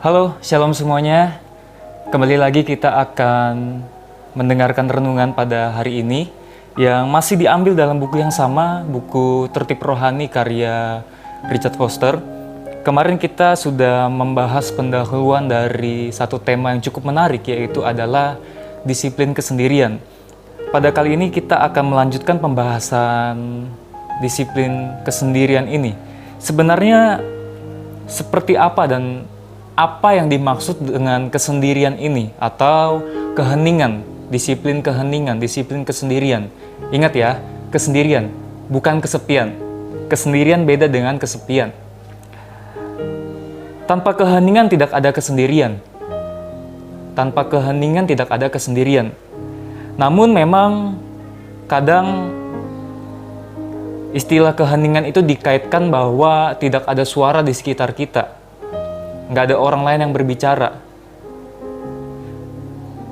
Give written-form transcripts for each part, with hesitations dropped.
Halo, shalom semuanya. Kembali lagi kita akan mendengarkan renungan pada hari ini yang masih diambil dalam buku yang sama, buku Tertib Rohani karya Richard Foster. Kemarin kita sudah membahas pendahuluan dari satu tema yang cukup menarik, yaitu adalah disiplin kesendirian. Pada kali ini kita akan melanjutkan pembahasan disiplin kesendirian ini. Sebenarnya seperti apa dan apa yang dimaksud dengan kesendirian ini atau keheningan, disiplin kesendirian. Ingat ya, kesendirian, bukan kesepian. Kesendirian beda dengan kesepian. Tanpa keheningan tidak ada kesendirian. Tanpa keheningan tidak ada kesendirian. Namun memang kadang istilah keheningan itu dikaitkan bahwa tidak ada suara di sekitar kita. Nggak ada orang lain yang berbicara.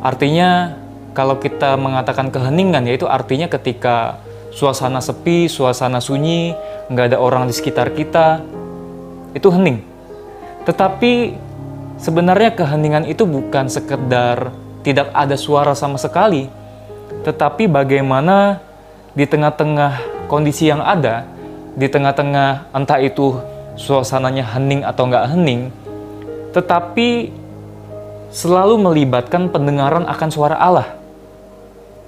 Artinya, kalau kita mengatakan keheningan, yaitu artinya ketika suasana sepi, suasana sunyi, nggak ada orang di sekitar kita, itu hening. Tetapi, sebenarnya keheningan itu bukan sekedar tidak ada suara sama sekali, tetapi bagaimana di tengah-tengah kondisi yang ada, di tengah-tengah entah itu suasananya hening atau nggak hening, tetapi selalu melibatkan pendengaran akan suara Allah.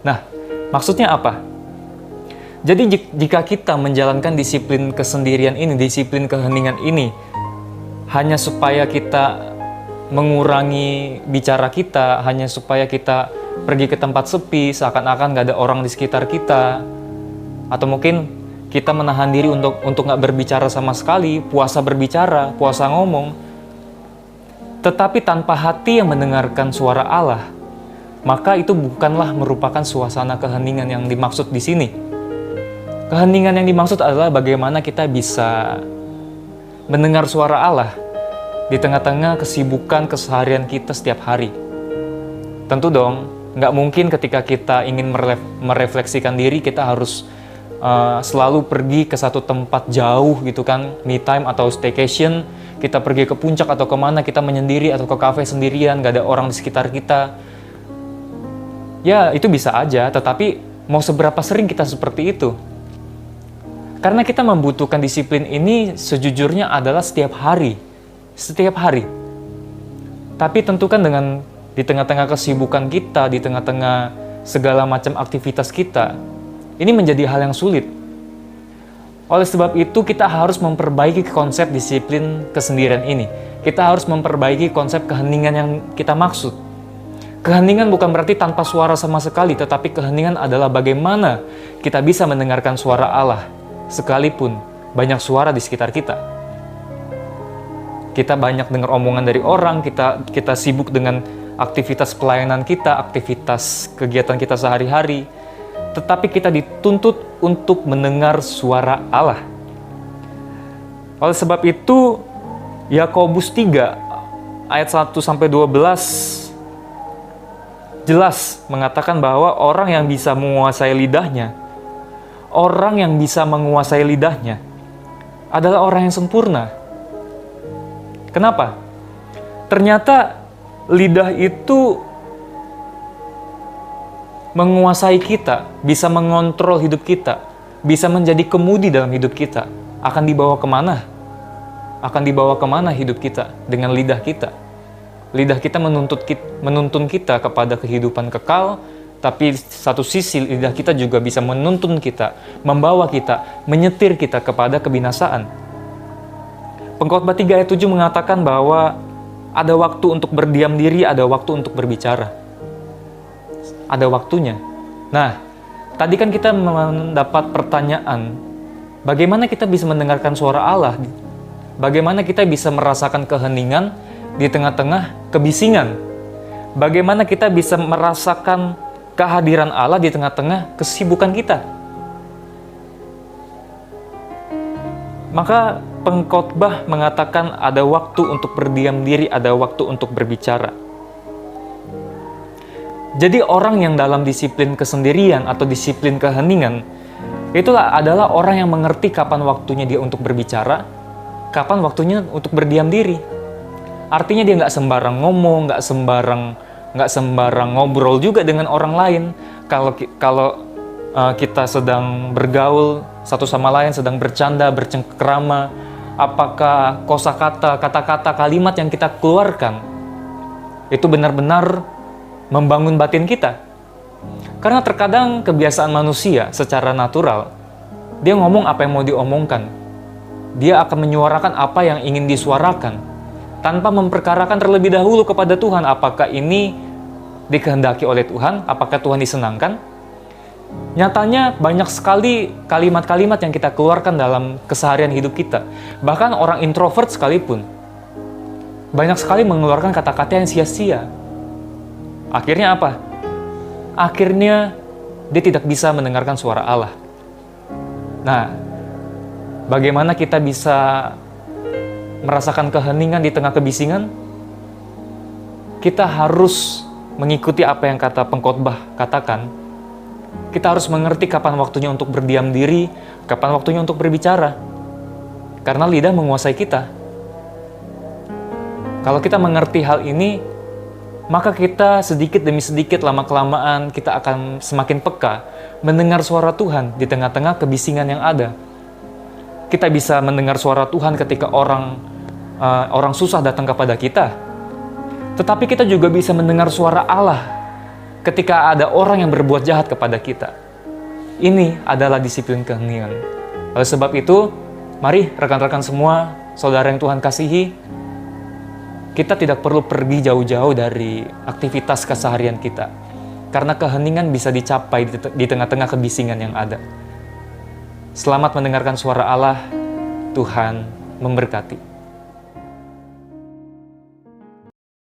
Nah, maksudnya apa? Jadi jika kita menjalankan disiplin kesendirian ini, disiplin keheningan ini, hanya supaya kita mengurangi bicara kita, hanya supaya kita pergi ke tempat sepi, seakan-akan nggak ada orang di sekitar kita, atau mungkin kita menahan diri untuk nggak berbicara sama sekali, puasa berbicara, puasa ngomong, tetapi tanpa hati yang mendengarkan suara Allah, maka itu bukanlah merupakan suasana keheningan yang dimaksud di sini. Keheningan yang dimaksud adalah bagaimana kita bisa mendengar suara Allah di tengah-tengah kesibukan keseharian kita setiap hari. Tentu dong, nggak mungkin ketika kita ingin merefleksikan diri, kita harus selalu pergi ke satu tempat jauh gitu kan, me time atau staycation. Kita pergi ke puncak atau kemana, kita menyendiri atau ke kafe sendirian, gak ada orang di sekitar kita. Ya, itu bisa aja, tetapi mau seberapa sering kita seperti itu? Karena kita membutuhkan disiplin ini sejujurnya adalah setiap hari. Setiap hari. Tapi tentu kan dengan di tengah-tengah kesibukan kita, di tengah-tengah segala macam aktivitas kita, ini menjadi hal yang sulit. Oleh sebab itu, kita harus memperbaiki konsep disiplin kesendirian ini. Kita harus memperbaiki konsep keheningan yang kita maksud. Keheningan bukan berarti tanpa suara sama sekali, tetapi keheningan adalah bagaimana kita bisa mendengarkan suara Allah, sekalipun banyak suara di sekitar kita. Kita banyak dengar omongan dari orang, kita sibuk dengan aktivitas pelayanan kita, aktivitas kegiatan kita sehari-hari, tetapi kita dituntut untuk mendengar suara Allah. Oleh sebab itu, Yakobus 3 ayat 1-12 jelas mengatakan bahwa orang yang bisa menguasai lidahnya, adalah orang yang sempurna. Kenapa? Ternyata lidah itu menguasai kita, bisa mengontrol hidup kita, bisa menjadi kemudi dalam hidup kita. Akan dibawa kemana? Akan dibawa kemana hidup kita dengan lidah kita? Lidah kita menuntun kita kepada kehidupan kekal, tapi satu sisi lidah kita juga bisa menuntun kita, membawa kita, menyetir kita kepada kebinasaan. Pengkhotbah 3 ayat 7 mengatakan bahwa ada waktu untuk berdiam diri, ada waktu untuk berbicara. Ada waktunya. Nah, tadi kan kita mendapat pertanyaan, bagaimana kita bisa mendengarkan suara Allah? Bagaimana kita bisa merasakan keheningan di tengah-tengah kebisingan? Bagaimana kita bisa merasakan kehadiran Allah di tengah-tengah kesibukan kita? Maka pengkhotbah mengatakan ada waktu untuk berdiam diri, ada waktu untuk berbicara. Jadi orang yang dalam disiplin kesendirian atau disiplin keheningan, itulah adalah orang yang mengerti kapan waktunya dia untuk berbicara, kapan waktunya untuk berdiam diri. Artinya dia nggak sembarang ngomong, nggak sembarang ngobrol juga dengan orang lain. Kalau kita sedang bergaul satu sama lain, sedang bercanda, bercengkerama, apakah kosakata, kata-kata, kalimat yang kita keluarkan itu benar-benar membangun batin kita? Karena terkadang kebiasaan manusia secara natural, dia ngomong apa yang mau diomongkan. Dia akan menyuarakan apa yang ingin disuarakan, tanpa memperkarakan terlebih dahulu kepada Tuhan, apakah ini dikehendaki oleh Tuhan, apakah Tuhan disenangkan. Nyatanya banyak sekali kalimat-kalimat yang kita keluarkan dalam keseharian hidup kita. Bahkan orang introvert sekalipun, banyak sekali mengeluarkan kata-kata yang sia-sia. Akhirnya apa? Akhirnya dia tidak bisa mendengarkan suara Allah. Nah, bagaimana kita bisa merasakan keheningan di tengah kebisingan? Kita harus mengikuti apa yang kata pengkhotbah katakan. Kita harus mengerti kapan waktunya untuk berdiam diri, kapan waktunya untuk berbicara. Karena lidah menguasai kita. Kalau kita mengerti hal ini, maka kita sedikit demi sedikit, lama-kelamaan, kita akan semakin peka mendengar suara Tuhan di tengah-tengah kebisingan yang ada. Kita bisa mendengar suara Tuhan ketika orang susah datang kepada kita. Tetapi kita juga bisa mendengar suara Allah ketika ada orang yang berbuat jahat kepada kita. Ini adalah disiplin keheningan. Oleh sebab itu, mari rekan-rekan semua, saudara yang Tuhan kasihi, kita tidak perlu pergi jauh-jauh dari aktivitas keseharian kita. Karena keheningan bisa dicapai di tengah-tengah kebisingan yang ada. Selamat mendengarkan suara Allah. Tuhan memberkati.